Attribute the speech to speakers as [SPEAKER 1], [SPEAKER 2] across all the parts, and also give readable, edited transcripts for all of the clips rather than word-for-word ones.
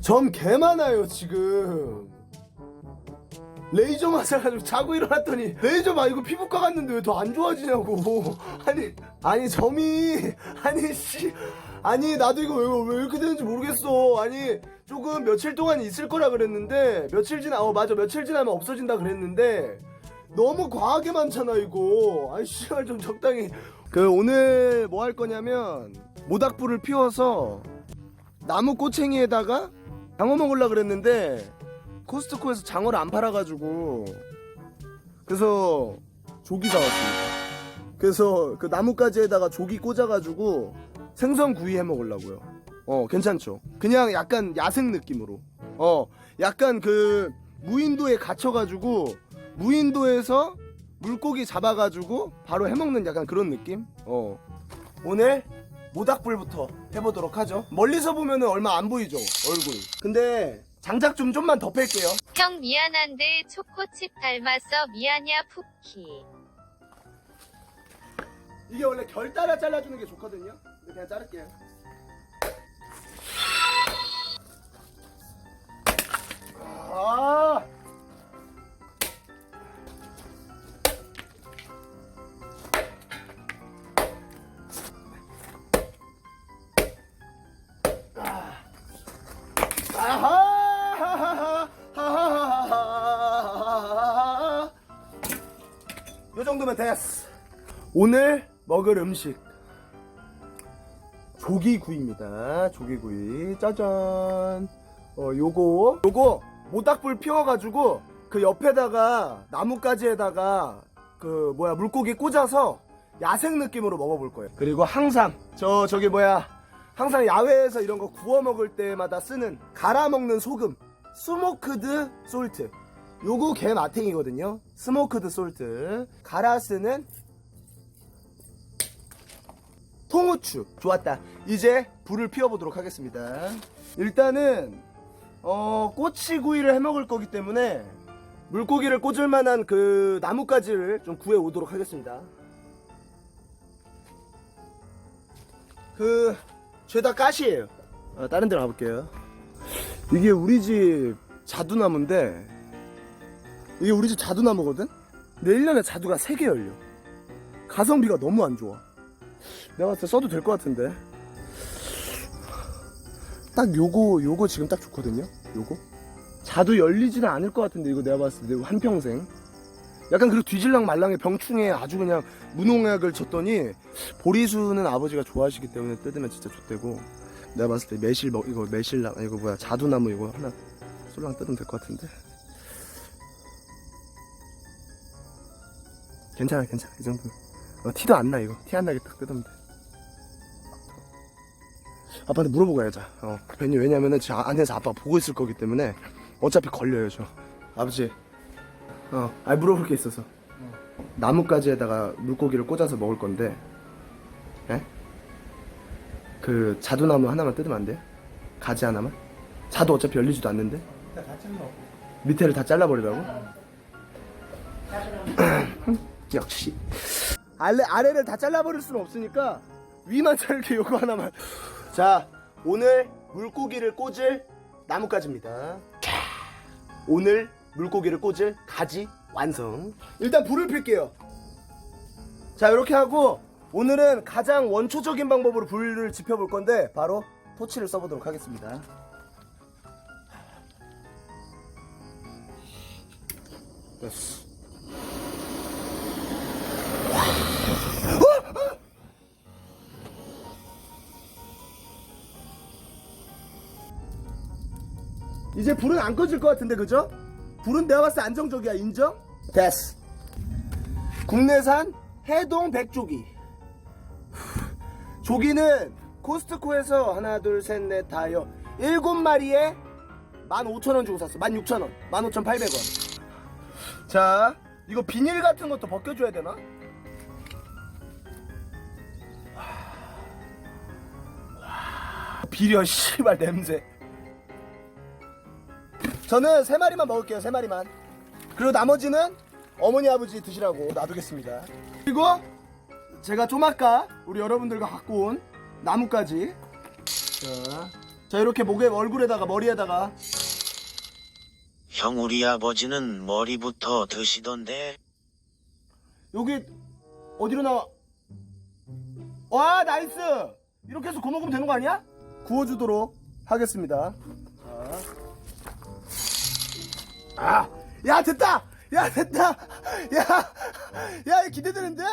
[SPEAKER 1] 점 개 많아요 지금. 레이저 맞아가지고 자고 일어났더니 레이저 맞고 피부과 갔는데 왜 더 안 좋아지냐고. 아니 점이 아니 나도 이거 왜 이렇게 되는지 모르겠어. 아니 조금 며칠 동안 있을 거라 그랬는데 며칠 지나면 없어진다 그랬는데 너무 과하게 많잖아 이거. 아이 씨발 좀 적당히. 오늘 뭐 할 거냐면 모닥불을 피워서 나무 꼬챙이에다가 장어 먹으려고 그랬는데 코스트코에서 장어를 안 팔아가지고 그래서 조기 사왔습니다. 그래서 그 나뭇가지에다가 조기 꽂아가지고 생선 구이 해 먹으려고요. 괜찮죠? 그냥 약간 야생 느낌으로. 약간 그 무인도에 갇혀가지고 무인도에서 물고기 잡아가지고 바로 해먹는 약간 그런 느낌? 오늘 모닥불부터 해보도록 하죠. 멀리서 보면은 얼마 안 보이죠 얼굴. 근데 장작 좀만 더 뺄게요.
[SPEAKER 2] 형 미안한데 초코칩 닮았어 미안야 푸키.
[SPEAKER 1] 이게 원래 결 따라 잘라주는 게 좋거든요. 근데 그냥 자를게요. 아 요 정도면 됐어. 오늘 먹을 음식 조기구이입니다. 조기구이 짜잔. 요거 모닥불 피워가지고 그 옆에다가 나뭇가지에다가 물고기 꽂아서 야생 느낌으로 먹어볼 거예요. 그리고 항상 항상 야외에서 이런 거 구워 먹을 때마다 쓰는 갈아 먹는 소금 스모크드 솔트. 요거 개 마탱이거든요. 스모크드 솔트. 갈아 쓰는 통후추. 좋았다. 이제 불을 피워보도록 하겠습니다. 일단은 꼬치구이를 해먹을 거기 때문에 물고기를 꽂을 만한 그 나뭇가지를 좀 구해 오도록 하겠습니다. 죄다 가시예요. 다른 데로 가볼게요. 이게 우리 집 자두나무인데 이게 우리 집 자두나무거든? 근데 1년에 자두가 3개 열려. 가성비가 너무 안 좋아. 내가 봤을 때 써도 될 것 같은데. 딱 요거 지금 딱 좋거든요. 요거 자두 열리지는 않을 것 같은데 이거 내가 봤을 때 한평생 약간 그리고 뒤질랑 말랑의 병충해 아주 그냥 무농약을 쳤더니 보리수는 아버지가 좋아하시기 때문에 뜯으면 진짜 좋대고 내가 봤을 때 자두나무 이거 하나 쏠랑 뜯으면 될 것 같은데. 괜찮아 이 정도. 티도 안 나. 이거 티 안 나게 딱 뜯으면 돼. 아빠한테 물어보고 가야죠. 괜히 왜냐면은 저 안에서 아빠가 보고 있을 거기 때문에 어차피 걸려요 저. 아버지 물어볼 게 있어서. 나뭇가지에다가 물고기를 꽂아서 먹을 건데 그 자두나무 하나만 뜯으면 안 돼요? 가지 하나만? 자두 어차피 열리지도 않는데? 밑에를 다 잘라버리라고? 역시 아래를 다 잘라버릴 수는 없으니까 위만 자르게 요거 하나만. 자, 오늘 물고기를 꽂을 나뭇가지입니다. 오늘 물고기를 꽂을 가지 완성. 일단 불을 필게요. 자, 이렇게 하고 오늘은 가장 원초적인 방법으로 불을 지펴볼 건데 바로 토치를 써보도록 하겠습니다. 됐어. 이제 불은 안 꺼질 것 같은데 그죠? 불은 내가 봤을 때 안정적이야. 인정? 됐어. 국내산 해동 백조기. 조기는 코스트코에서 하나 둘 셋 넷 다여 7마리에 15,000원 주고 샀어. 16,000원 15,800원. 자, 이거 비닐 같은 것도 벗겨줘야 되나? 비려 씨발 냄새. 저는 3마리만 먹을게요. 3마리만. 그리고 나머지는 어머니 아버지 드시라고 놔두겠습니다. 그리고 제가 좀 아까 우리 여러분들과 갖고 온 나뭇가지. 자, 자, 이렇게 목에, 얼굴에다가, 머리에다가.
[SPEAKER 3] 형 우리 아버지는 머리부터 드시던데.
[SPEAKER 1] 여기 어디로 나와? 와, 나이스. 이렇게 해서 구워 먹으면 되는 거 아니야? 구워주도록 하겠습니다. 자. 야, 됐다. 야, 됐다. 야, 기대되는데?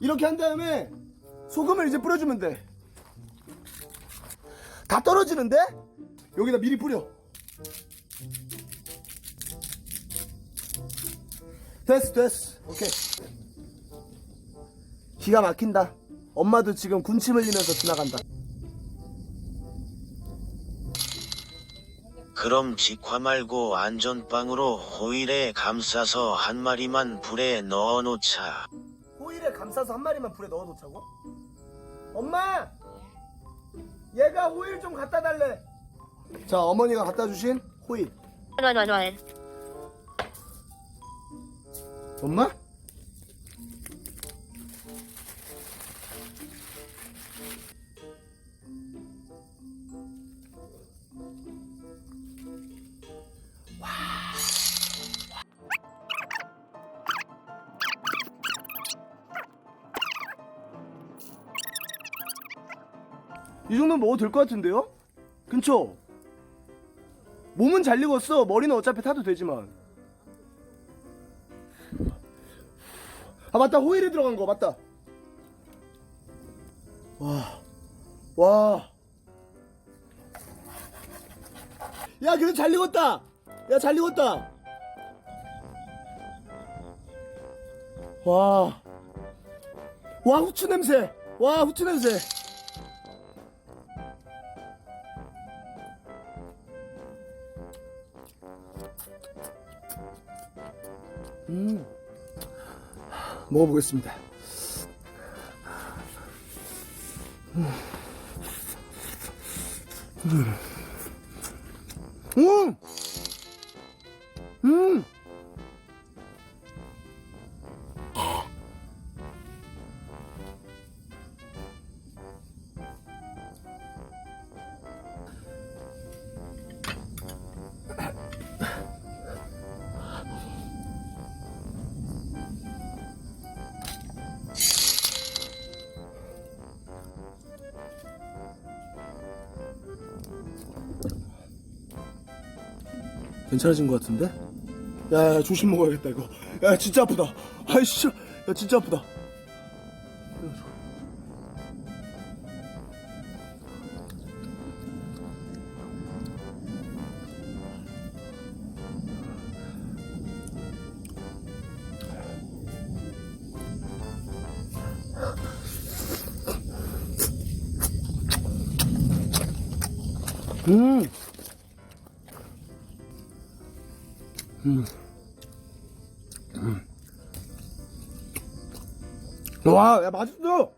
[SPEAKER 1] 이렇게 한 다음에 소금을 이제 뿌려주면 돼. 다 떨어지는데? 여기다 미리 뿌려. 됐어. 오케이. 기가 막힌다. 엄마도 지금 군침 흘리면서 지나간다.
[SPEAKER 3] 그럼 직화 말고 안전빵으로 호일에 감싸서 한 마리만 불에 넣어놓자.
[SPEAKER 1] 호일에 감싸서 한 마리만 불에 넣어놓자고? 엄마! 얘가 호일 좀 갖다 달래. 자, 어머니가 갖다 주신 호일. 엄마? 이 정도면 먹어도 될 것 같은데요? 근처. 몸은 잘 익었어. 머리는 어차피 타도 되지만. 아, 맞다. 호일에 들어간 거 맞다. 와. 야, 그래도 잘 익었다. 야, 잘 익었다. 와, 후추 냄새. 와, 후추 냄새. 먹어보겠습니다. 괜찮아진 것 같은데? 야, 조심 먹어야겠다 이거. 야, 진짜 아프다. 아이씨, 야, 진짜 아프다. 와, 야, 맛있어.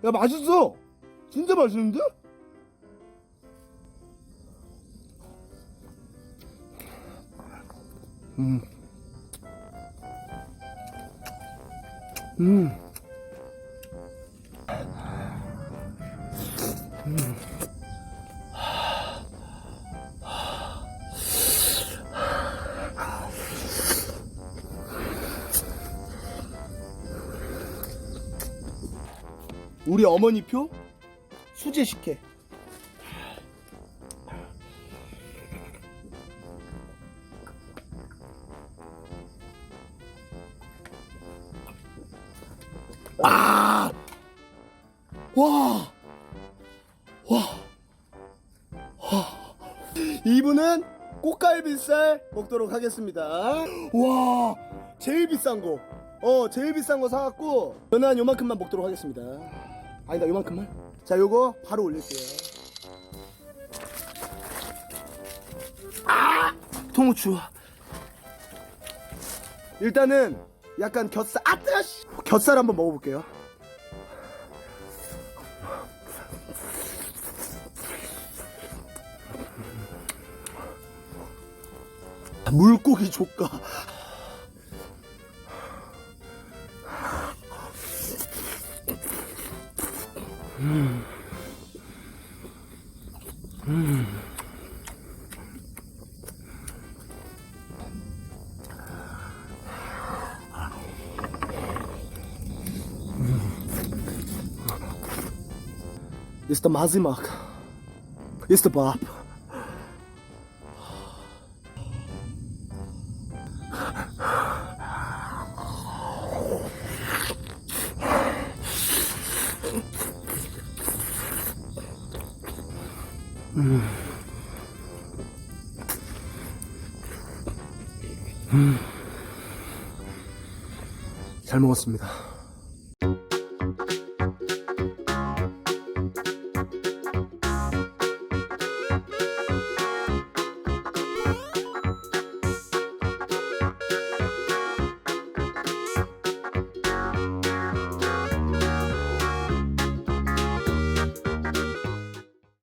[SPEAKER 1] 야, 맛있어. 진짜 맛있는데? 우리 어머니표 수제 식혜. 와, 와, 이분은 꽃갈비살 먹도록 하겠습니다. 와, 제일 비싼 거. 제일 비싼 거 사갖고 저는 한 요만큼만 먹도록 하겠습니다. 아니다, 요만큼만. 자, 요거 바로 올릴게요. 통후추. 일단은 약간 곁살. 뜨거워. 곁살 한번 먹어볼게요. 물고기 족가. Ist der 마지막. Ist der 밥. 잘 먹었습니다.